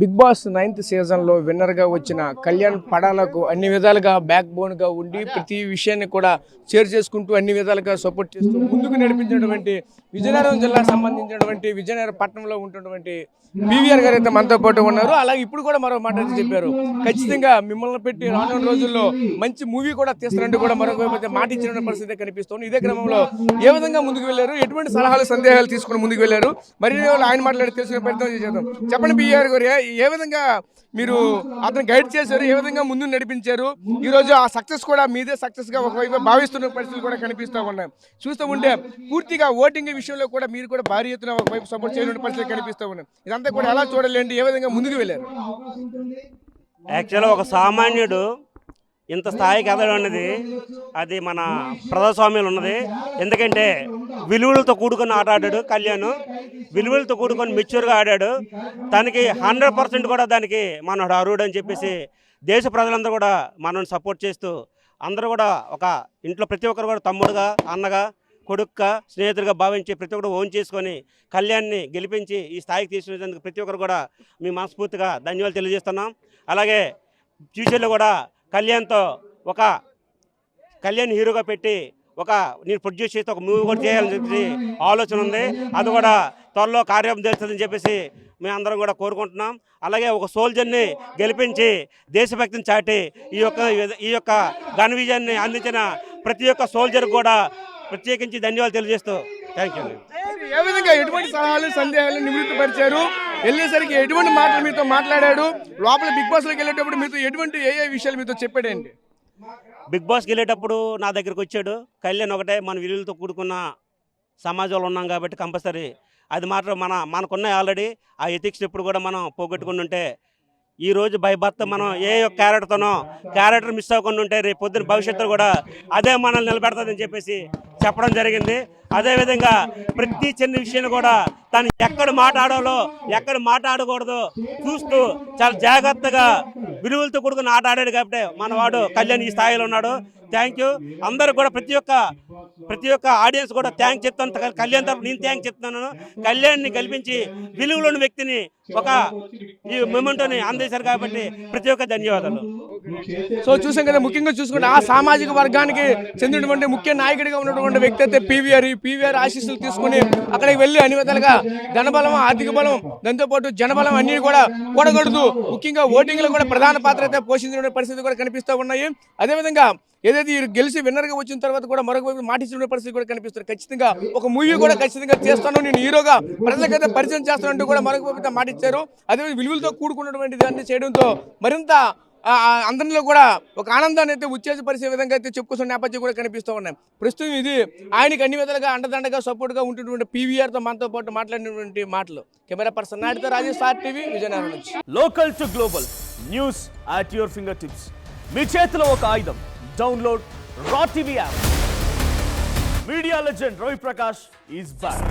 Big boss 9th సీజన్లో విన్నర్గా వచ్చిన కళ్యాణ్ పడాలకు అన్ని విధాలుగా బ్యాక్ బోన్గా ఉండి ప్రతి విషయాన్ని కూడా షేర్ చేసుకుంటూ అన్ని విధాలుగా సపోర్ట్ చేస్తూ ముందుకు నడిపించినటువంటి విజయనగరం జిల్లాకు సంబంధించినటువంటి విజయనగరం పట్టణంలో ఉంటున్నటువంటి పీవీఆర్ గారు అయితే మనతో పాటు ఉన్నారు. అలాగే ఇప్పుడు కూడా మరో మాట అయితే చెప్పారు, ఖచ్చితంగా మిమ్మల్ని పెట్టి రానున్న రోజుల్లో మంచి మూవీ కూడా తీస్తారంటూ కూడా మరొక మాట ఇచ్చిన పరిస్థితి కనిపిస్తుంది. ఇదే క్రమంలో ఏ విధంగా ముందుకు వెళ్ళారు, ఎటువంటి సలహాలు సందేహాలు తీసుకుని ముందుకు వెళ్ళారు, మరి ఆయన మాట్లాడి తెలుసుకునే ప్రయత్నం చేద్దాం. చెప్పండి పీవీఆర్ గారు, ఏ విధంగా మీరు అతను గైడ్ చేశారు, ఏ విధంగా ముందు నడిపించారు, ఈ రోజు ఆ సక్సెస్ కూడా మీదే సక్సెస్ గా ఒకవైపు భావిస్తున్న పరిస్థితులు కూడా కనిపిస్తూ ఉన్నాయి. చూస్తూ ఉంటే పూర్తిగా ఓటింగ్ విషయంలో కూడా మీరు కూడా భారీ ఎత్తున ఒకవైపు సపోర్ట్ చేయడం పరిస్థితులు కనిపిస్తూ ఉన్నాయి. ఇదంతా కూడా ఎలా చూడాలండి, ఏ విధంగా ముందుకు వెళ్ళారు? యాక్చువల్గా ఒక సామాన్యుడు ఇంత స్థాయికి ఎదగడం అనేది అది మన ప్రజాస్వామ్యంలో ఉన్నది. ఎందుకంటే విలువలతో కూడుకొని ఆట ఆడాడు కళ్యాణ్, విలువలతో కూడుకొని మెచ్యూర్గా ఆడాడు. దానికి 100% కూడా దానికి మనోడు అర్హుడు అని చెప్పేసి దేశ ప్రజలందరూ కూడా మనల్ని సపోర్ట్ చేస్తూ అందరూ కూడా ఒక ఇంట్లో ప్రతి ఒక్కరు కూడా తమ్ముడుగా, అన్నగా, కొడుకుగా, స్నేహితుడిగా భావించి ప్రతి ఒక్కరు ఓన్ చేసుకొని కళ్యాణ్ని గెలిపించి ఈ స్థాయికి తీసుకునేందుకు ప్రతి ఒక్కరు కూడా మీ మనస్ఫూర్తిగా ధన్యవాదాలు తెలియజేస్తున్నాం. అలాగే ఫ్యూచర్లో కూడా కళ్యాణ్తో ఒక కళ్యాణ్ హీరోగా పెట్టి నేను ప్రొడ్యూస్ చేస్తే ఒక మూవీ కూడా చేయాలని చెప్పి ఆలోచన ఉంది. అది కూడా త్వరలో కార్యం తెలుస్తుందని చెప్పేసి మేము అందరం కూడా కోరుకుంటున్నాం. అలాగే ఒక సోల్జర్ని గెలిపించి దేశభక్తిని చాటి ఈ యొక్క ఘన విజయాన్ని అందించిన ప్రతి ఒక్క సోల్జర్ కూడా ప్రత్యేకించి ధన్యవాదాలు తెలియజేస్తూ థ్యాంక్ యూ. ఏ విధంగా ఎటువంటి సలహాలు సందేహాలు నివృత్తిపరిచారు, వెళ్ళేసరికి ఎటువంటి మాటలు మీతో మాట్లాడాడు, లోపల బిగ్ బాస్లోకి వెళ్ళేటప్పుడు మీతో ఎటువంటి ఏ విషయాలు మీతో చెప్పాడండి? బిగ్ బాస్కి వెళ్ళేటప్పుడు నా దగ్గరికి వచ్చాడు. కళ్యాణ్ ఒకటే, మన విలువలతో కూడుకున్న సమాజంలో ఉన్నాం కాబట్టి కంపల్సరీ అది మాత్రం మనకున్నాయి ఆల్రెడీ. ఆ ఎథిక్స్ ఎప్పుడు కూడా మనం పోగొట్టుకుని ఉంటే ఈరోజు బై బర్త్ మనం ఏ క్యారెక్టర్ మిస్ అవ్వకుండా ఉంటే రేపు పొద్దున భవిష్యత్తులో కూడా అదే మనల్ని నిలబెడతాదని చెప్పేసి చెప్పడం జరిగింది. అదేవిధంగా ప్రతి చిన్న విషయాన్ని కూడా తను ఎక్కడ మాట్లాడాలో ఎక్కడ మాట్లాడకూడదో చూస్తూ చాలా జాగ్రత్తగా విలువలతో కూడుకుని ఆట ఆడాడు కాబట్టి మనవాడు కళ్యాణ్ ఈ స్థాయిలో ఉన్నాడు. Thank you. అందరూ కూడా ప్రతి ఒక్క ఆడియన్స్ కూడా థ్యాంక్స్ చెప్తాను. కళ్యాణ్ తరపు నేను థ్యాంక్స్ చెప్తున్నాను. కళ్యాణ్ని కల్పించి విలువలోని వ్యక్తిని ఈ మొమెంటోని అందేశారు కాబట్టి ప్రతి ఒక్క ధన్యవాదాలు. సో చూసాం కదా, ముఖ్యంగా చూసుకుంటే ఆ సామాజిక వర్గానికి చెందినటువంటి ముఖ్య నాయకుడిగా ఉన్నటువంటి వ్యక్తి అయితే పీవీఆర్ ఆశీస్సులు తీసుకుని అక్కడికి వెళ్ళి అన్ని విధాలుగా ధనబలం, ఆర్థిక బలం, దాంతోపాటు జనబలం అన్ని కూడా కూడగడుతూ ముఖ్యంగా ఓటింగ్లో కూడా ప్రధాన పాత్ర అయితే పోషించిన పరిస్థితి కూడా కనిపిస్తూ ఉన్నాయి. అదేవిధంగా ఏదైతే గెలిచి విన్నర్గా వచ్చిన తర్వాత కూడా మరొక మాటించిన పరిస్థితి కూడా కనిపిస్తుంది. ఖచ్చితంగా ఒక మూవీ కూడా ఖచ్చితంగా చేస్తాను, నేను హీరోగా ప్రజలకైతే పరిచయం చేస్తానంటూ కూడా మరొక మాట ఇచ్చారు. అదేవిధంగా విలువలతో కూడుకున్నటువంటి దాన్ని చేయడంతో మరింత అందరిలో కూడా ఒక ఆనందాన్ని అయితే ఉత్తేజపరిచే విధంగా అయితే చెప్పుకొస్తున్న నేపథ్యం కూడా కనిపిస్తూ ఉన్నాయి. ప్రస్తుతం ఇది ఆయనకి అన్ని విధాలుగా అండదండగా సపోర్ట్గా ఉంటున్నటువంటి పీవీఆర్తో మనతో పాటు మాట్లాడినటువంటి మాటలు. కెమెరా పర్సన్ నాయుడుతో రాజేష్, స్టార్ టీవీ, విజయనగరం నుంచి. Local to global news at your finger tips. మీ చేతిలో ఒక ఆయుధం. Download R TV app. Media legend Ravi Prakash is back.